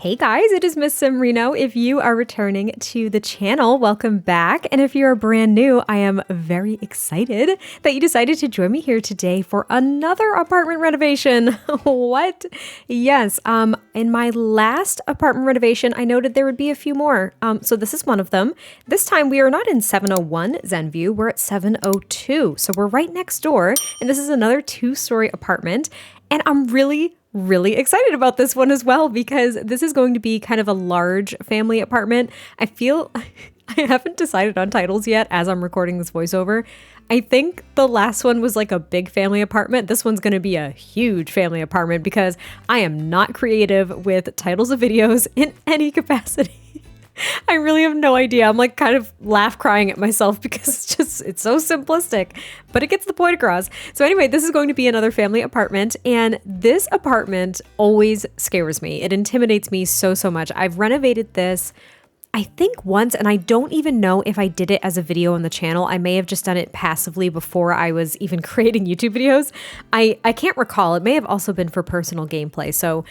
Hey guys, it is MissSimReno. If you are returning to the channel, welcome back. And if you're brand new, I am very excited that you decided to join me here today for another apartment renovation. What? Yes, in my last apartment renovation, I noted there would be a few more. So this is one of them. This time we are not in 701 Zenview, we're at 702. So we're right next door, and this is another 2-story apartment. And I'm really excited about this one as well because this is going to be kind of a large family apartment. I feel I haven't decided on titles yet as I'm recording this voiceover. I think the last one was like a big family apartment. This one's going to be a huge family apartment because I am not creative with titles of videos in any capacity. I really have no idea. I'm like kind of laugh crying at myself because it's so simplistic, but it gets the point across. So anyway, this is going to be another family apartment, and this apartment always scares me. It intimidates me so much. I've renovated this, I think once, and I don't even know if I did it as a video on the channel. I may have just done it passively before I was even creating YouTube videos. I can't recall. It may have also been for personal gameplay. So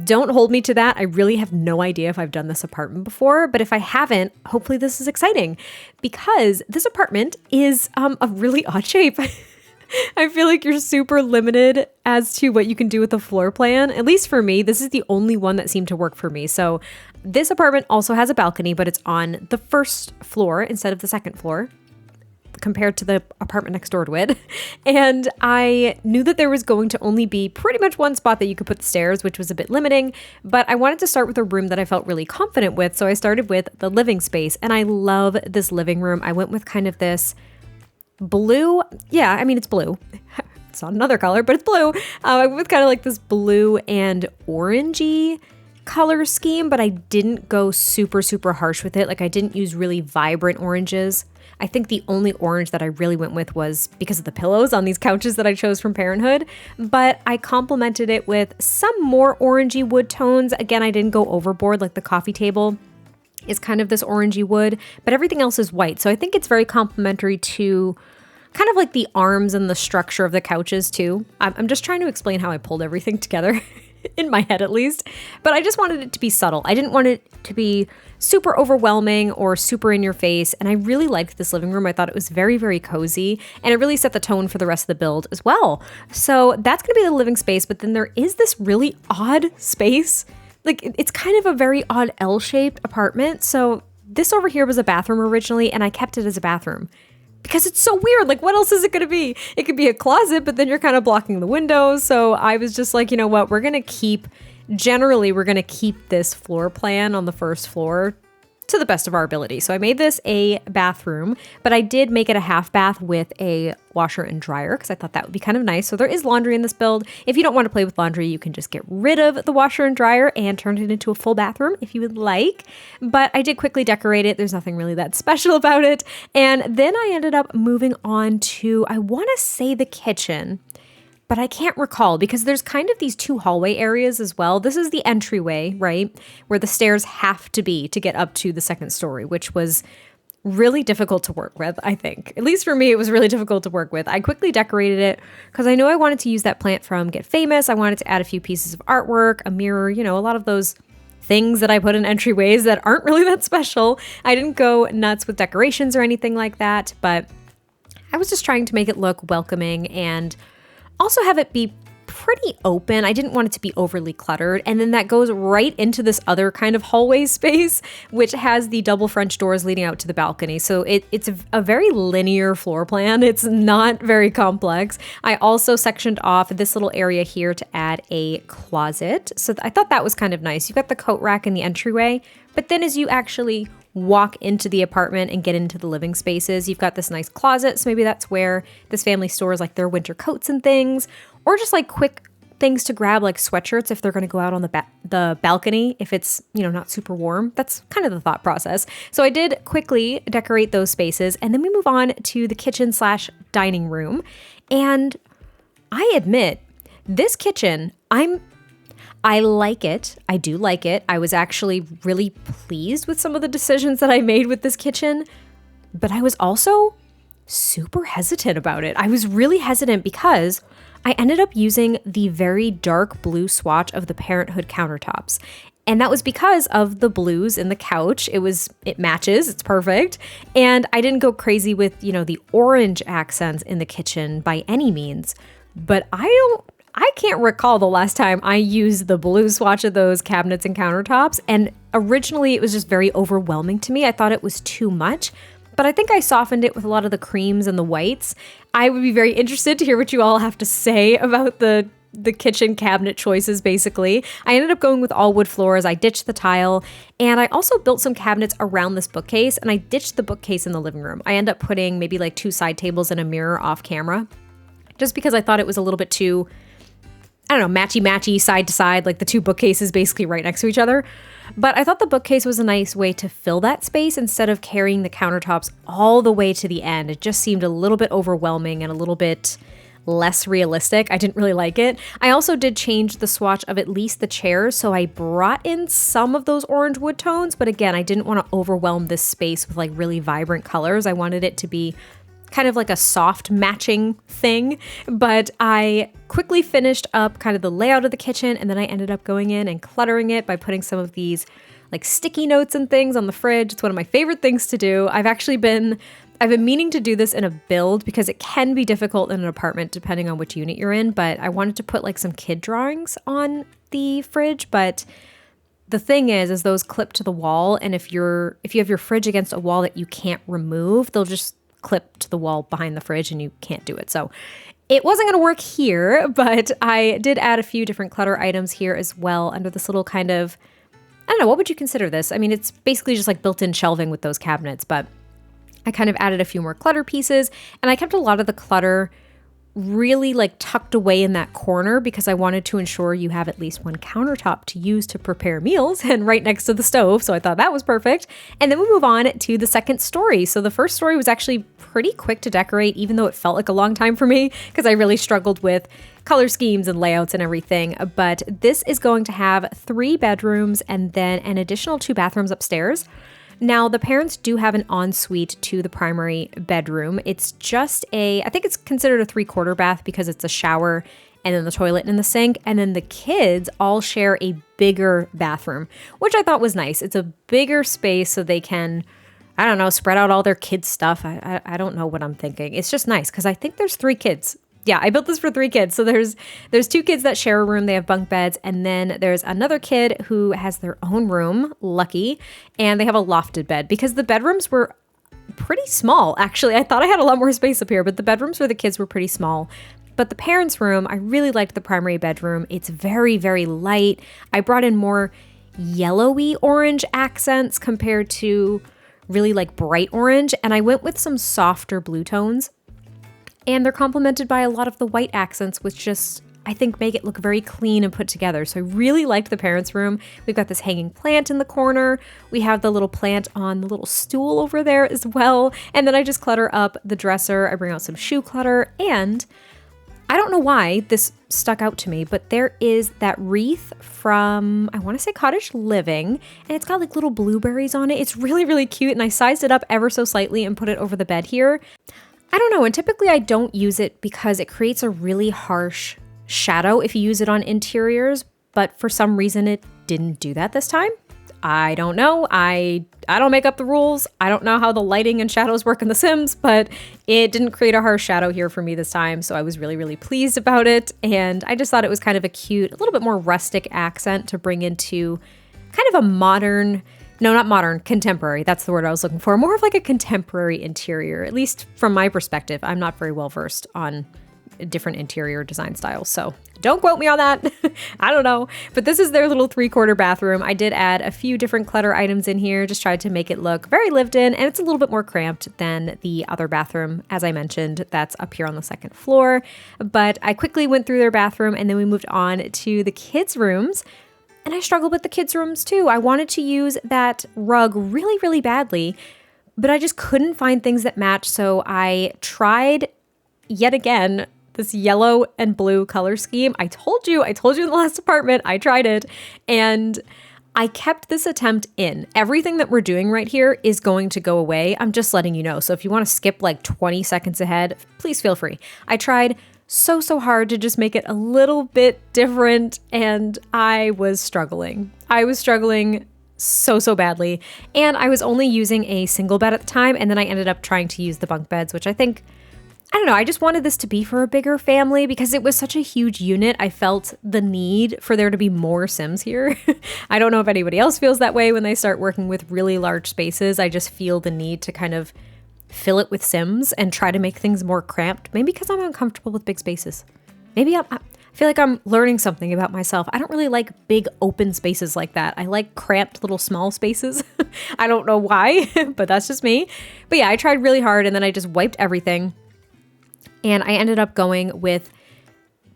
don't hold me to that. I really have no idea if I've done this apartment before, but if I haven't, hopefully this is exciting because this apartment is a really odd shape. I feel like you're super limited as to what you can do with the floor plan. At least for me, this is the only one that seemed to work for me. So this apartment also has a balcony, but it's on the first floor instead of the second floor, compared to the apartment next door to it. And I knew that there was going to only be pretty much one spot that you could put the stairs, which was a bit limiting, but I wanted to start with a room that I felt really confident with. So I started with the living space, and I love this living room. I went with kind of this blue. Yeah, I mean, it's blue. It's not another color, but it's blue. I went with kind of like this blue and orangey color scheme, but I didn't go super harsh with it. Like I didn't use really vibrant oranges. I think the only orange that I really went with was because of the pillows on these couches that I chose from Parenthood, but I complemented it with some more orangey wood tones. Again, I didn't go overboard. Like the coffee table is kind of this orangey wood, but everything else is white. So I think it's very complementary to kind of like the arms and the structure of the couches too. I'm just trying to explain how I pulled everything together. In my head at least, but I just wanted it to be subtle. I didn't want it to be super overwhelming or super in your face, and I really liked this living room. I thought it was very cozy, and it really set the tone for the rest of the build as well. So that's gonna be the living space, but then there is this really odd space. Like it's kind of a very odd L-shaped apartment. So this over here was a bathroom originally, and I kept it as a bathroom because it's so weird. Like, what else is it going to be? It could be a closet, but then you're kind of blocking the windows. So I was just like, you know what? We're going to keep this floor plan on the first floor to the best of our ability. So I made this a bathroom, but I did make it a half bath with a washer and dryer because I thought that would be kind of nice. So there is laundry in this build. If you don't want to play with laundry, you can just get rid of the washer and dryer and turn it into a full bathroom if you would like. But I did quickly decorate it. There's nothing really that special about it. And then I ended up moving on to, I want to say the kitchen, but I can't recall because there's kind of these 2 hallway areas as well. This is the entryway, right? Where the stairs have to be to get up to the second story, which was really difficult to work with, I think. At least for me, it was really difficult to work with. I quickly decorated it because I know I wanted to use that plant from Get Famous. I wanted to add a few pieces of artwork, a mirror, you know, a lot of those things that I put in entryways that aren't really that special. I didn't go nuts with decorations or anything like that, but I was just trying to make it look welcoming and also have it be pretty open. I didn't want it to be overly cluttered. And then that goes right into this other kind of hallway space, which has the double French doors leading out to the balcony. So it's a very linear floor plan. It's not very complex. I also sectioned off this little area here to add a closet. So I thought that was kind of nice. You've got the coat rack in the entryway, but then as you actually walk into the apartment and get into the living spaces, you've got this nice closet. So maybe that's where this family stores like their winter coats and things, or just like quick things to grab like sweatshirts if they're going to go out on the balcony if it's, you know, not super warm. That's kind of the thought process. So I did quickly decorate those spaces, and then we move on to the kitchen / dining room. And I admit, this kitchen, I like it. I do like it. I was actually really pleased with some of the decisions that I made with this kitchen, but I was also super hesitant about it. I was really hesitant because I ended up using the very dark blue swatch of the Parenthood countertops. And that was because of the blues in the couch. It matches, it's perfect. And I didn't go crazy with, the orange accents in the kitchen by any means. But I can't recall the last time I used the blue swatch of those cabinets and countertops. And originally it was just very overwhelming to me. I thought it was too much, but I think I softened it with a lot of the creams and the whites. I would be very interested to hear what you all have to say about the kitchen cabinet choices, basically. I ended up going with all wood floors. I ditched the tile, and I also built some cabinets around this bookcase, and I ditched the bookcase in the living room. I ended up putting maybe like 2 side tables and a mirror off camera, just because I thought it was a little bit too, matchy-matchy side to side, like the 2 bookcases basically right next to each other. But I thought the bookcase was a nice way to fill that space instead of carrying the countertops all the way to the end. It just seemed a little bit overwhelming and a little bit less realistic. I didn't really like it. I also did change the swatch of at least the chairs, so I brought in some of those orange wood tones, but again, I didn't want to overwhelm this space with like really vibrant colors. I wanted it to be kind of like a soft matching thing, but I quickly finished up kind of the layout of the kitchen, and then I ended up going in and cluttering it by putting some of these like sticky notes and things on the fridge. It's one of my favorite things to do. I've been meaning to do this in a build because it can be difficult in an apartment depending on which unit you're in, but I wanted to put like some kid drawings on the fridge, but the thing is those clip to the wall, and if you have your fridge against a wall that you can't remove, they'll just clip to the wall behind the fridge and you can't do it. So it wasn't going to work here, but I did add a few different clutter items here as well under this little kind of, I don't know, what would you consider this? I mean, it's basically just like built-in shelving with those cabinets, but I kind of added a few more clutter pieces, and I kept a lot of the clutter really like tucked away in that corner because I wanted to ensure you have at least one countertop to use to prepare meals and right next to the stove. So I thought that was perfect. And then we move on to the second story. So the first story was actually pretty quick to decorate, even though it felt like a long time for me because I really struggled with color schemes and layouts and everything. But this is going to have 3 bedrooms and then an additional 2 bathrooms upstairs. Now, the parents do have an ensuite to the primary bedroom. It's just I think it's considered a 3/4 bath because it's a shower and then the toilet and the sink. And then the kids all share a bigger bathroom, which I thought was nice. It's a bigger space so they can, I don't know, spread out all their kids' stuff. I don't know what I'm thinking. It's just nice because I think there's 3 kids. Yeah, I built this for 3 kids. So there's 2 kids that share a room. They have bunk beds. And then there's another kid who has their own room, lucky, and they have a lofted bed because the bedrooms were pretty small. Actually, I thought I had a lot more space up here, but the bedrooms for the kids were pretty small. But the parents' room, I really liked the primary bedroom. It's very, very light. I brought in more yellowy orange accents compared to really like bright orange. And I went with some softer blue tones. And they're complemented by a lot of the white accents, which just, I think, make it look very clean and put together. So I really liked the parents' room. We've got this hanging plant in the corner. We have the little plant on the little stool over there as well. And then I just clutter up the dresser. I bring out some shoe clutter. And I don't know why this stuck out to me, but there is that wreath from, I want to say Cottage Living, and it's got like little blueberries on it. It's really, really cute. And I sized it up ever so slightly and put it over the bed here. I don't know, and typically I don't use it because it creates a really harsh shadow if you use it on interiors, but for some reason it didn't do that this time. I don't know. I don't make up the rules. I don't know how the lighting and shadows work in The Sims, but it didn't create a harsh shadow here for me this time, so I was really, really pleased about it, and I just thought it was kind of a cute, a little bit more rustic accent to bring into kind of a modern, no, not modern, contemporary. That's the word I was looking for. More of like a contemporary interior, at least from my perspective. I'm not very well versed on different interior design styles, so don't quote me on that. I don't know. But this is their little 3/4 bathroom. I did add a few different clutter items in here, just tried to make it look very lived in, and it's a little bit more cramped than the other bathroom, as I mentioned, that's up here on the 2nd floor. But I quickly went through their bathroom, and then we moved on to the kids' rooms. And I struggled with the kids' rooms too. I wanted to use that rug really, really badly, but I just couldn't find things that matched. So I tried yet again this yellow and blue color scheme. I told you in the last apartment, I tried it, and I kept this attempt in. Everything that we're doing right here is going to go away. I'm just letting you know. So if you want to skip like 20 seconds ahead, please feel free. I tried so hard to just make it a little bit different, and I was struggling. I was struggling so badly, and I was only using a single bed at the time, and then I ended up trying to use the bunk beds, which I don't know, I just wanted this to be for a bigger family because it was such a huge unit. I felt the need for there to be more Sims here. I don't know if anybody else feels that way when they start working with really large spaces. I just feel the need to kind of fill it with Sims and try to make things more cramped. Maybe because I'm uncomfortable with big spaces. Maybe I feel like I'm learning something about myself. I don't really like big open spaces like that. I like cramped little small spaces. I don't know why, but that's just me. But yeah, I tried really hard and then I just wiped everything. And I ended up going with,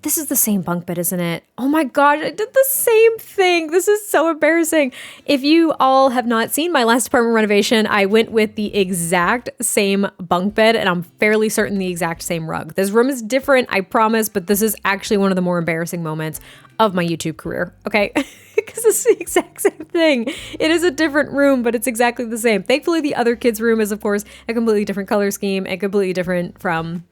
this is the same bunk bed, isn't it? Oh my gosh, I did the same thing. This is so embarrassing. If you all have not seen my last apartment renovation, I went with the exact same bunk bed, and I'm fairly certain the exact same rug. This room is different, I promise, but this is actually one of the more embarrassing moments of my YouTube career, okay? Because it's the exact same thing. It is a different room, but it's exactly the same. Thankfully, the other kids' room is, of course, a completely different color scheme and completely different from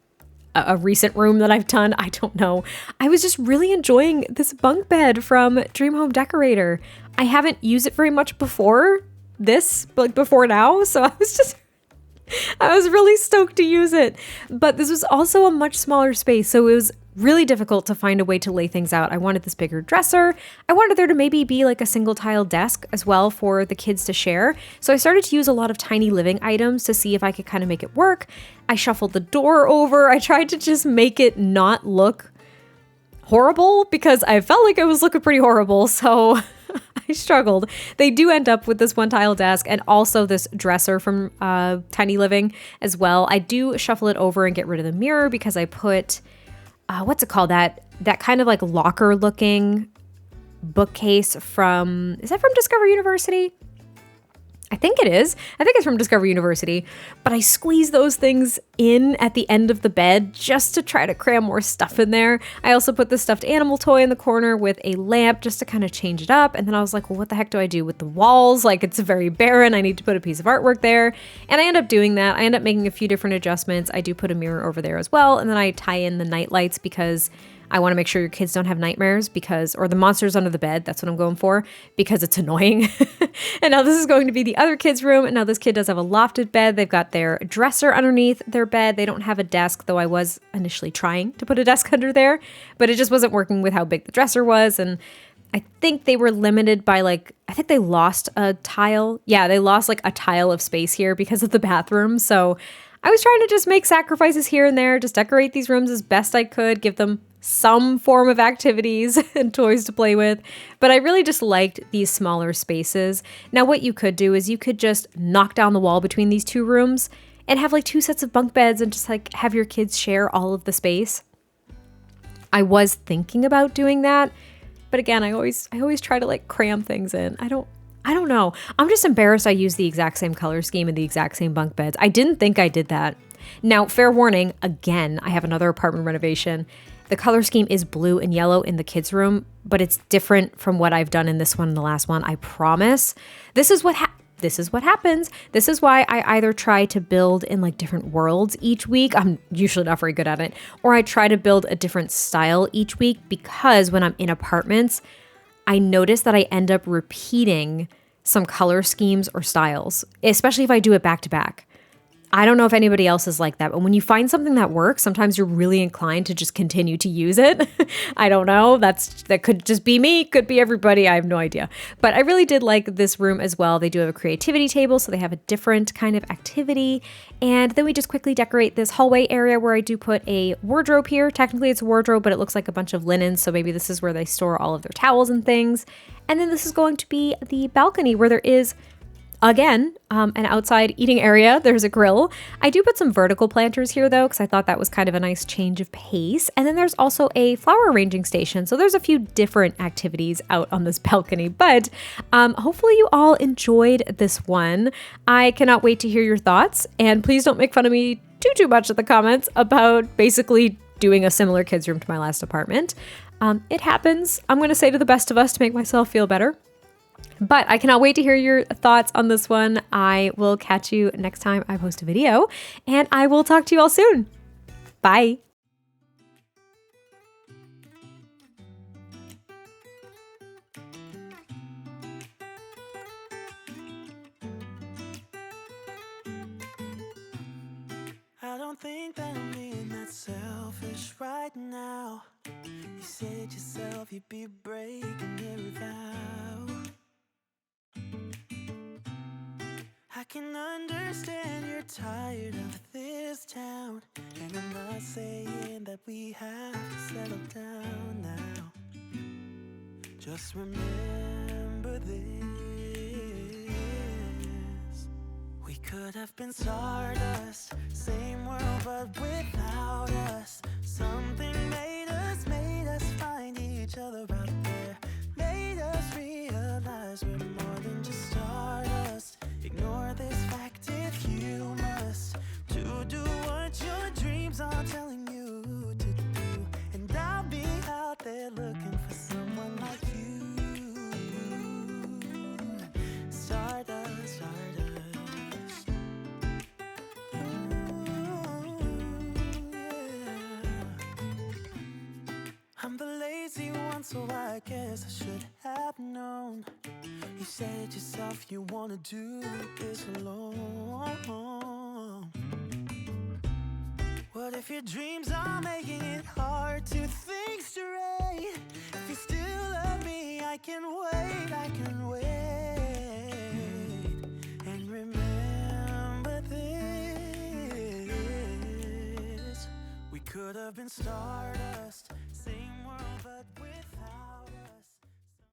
a recent room that I've done. I don't know. I was just really enjoying this bunk bed from Dream Home Decorator. I haven't used it very much before this, like before now. So I was really stoked to use it. But this was also a much smaller space. So it was really difficult to find a way to lay things out. I wanted this bigger dresser. I wanted there to maybe be like a single tile desk as well for the kids to share. So I started to use a lot of tiny living items to see if I could kind of make it work. I shuffled the door over. I tried to just make it not look horrible because I felt like I was looking pretty horrible. So I struggled. They do end up with this one tile desk and also this dresser from Tiny Living as well. I do shuffle it over and get rid of the mirror because I put what's it called? That kind of like locker looking bookcase from, is that from Discover University? I think it is. I think it's from Discover University, but I squeeze those things in at the end of the bed just to try to cram more stuff in there. I also put the stuffed animal toy in the corner with a lamp just to kind of change it up. And then I was like, well, what the heck do I do with the walls? Like, it's very barren. I need to put a piece of artwork there. And I end up doing that. I end up making a few different adjustments. I do put a mirror over there as well. And then I tie in the night lights because I want to make sure your kids don't have nightmares or the monsters under the bed. That's what I'm going for because it's annoying. And now this is going to be the other kid's room. And now this kid does have a lofted bed. They've got their dresser underneath their bed. They don't have a desk, though I was initially trying to put a desk under there, but it just wasn't working with how big the dresser was. And I think they were limited by I think they lost a tile. Yeah, they lost like a tile of space here because of the bathroom. So I was trying to just make sacrifices here and there, just decorate these rooms as best I could, give them some form of activities and toys to play with, but I really just liked these smaller spaces. Now, what you could do is you could just knock down the wall between these two rooms and have like two sets of bunk beds and just like have your kids share all of the space. I was thinking about doing that, but again, I always try to like cram things in. I don't know. I'm just embarrassed I used the exact same color scheme and the exact same bunk beds. I didn't think I did that. Now, fair warning, again, I have another apartment renovation. The color scheme is blue and yellow in the kids' room, but it's different from what I've done in this one and the last one, I promise. This is what happens. This is why I either try to build in like different worlds each week. I'm usually not very good at it. Or I try to build a different style each week because when I'm in apartments, I notice that I end up repeating some color schemes or styles, especially if I do it back to back. I don't know if anybody else is like that, but when you find something that works, sometimes you're really inclined to just continue to use it. I don't know. That could just be me. Could be everybody. I have no idea. But I really did like this room as well. They do have a creativity table, so they have a different kind of activity. And then we just quickly decorate this hallway area where I do put a wardrobe here. Technically it's a wardrobe, but it looks like a bunch of linens. So maybe this is where they store all of their towels and things. And then this is going to be the balcony where there is, again, an outside eating area. There's a grill. I do put some vertical planters here though, because I thought that was kind of a nice change of pace. And then there's also a flower arranging station. So there's a few different activities out on this balcony, but hopefully you all enjoyed this one. I cannot wait to hear your thoughts, and please don't make fun of me too much in the comments about basically doing a similar kids room to my last apartment. It happens. I'm going to say to the best of us to make myself feel better. But I cannot wait to hear your thoughts on this one. I will catch you next time I post a video, and I will talk to you all soon. Bye. said yourself you'd be breaking every vow. I can understand you're tired of this town, and I'm not saying that we have to settle down now. Just remember this: we could have been stardust, same world but without us. Something made us find each other out there, made us realize we're more than just stardust. Ignore this fact if you must, to do what your dreams are telling you to do. And I'll be out there looking for someone like you. Stardust, stardust. Ooh, yeah. I'm the lazy one, so I guess I should have known. You said yourself you wanna do this alone. What if your dreams are making it hard to think straight? If you still love me, I can wait, I can wait. And remember this: we could have been stardust,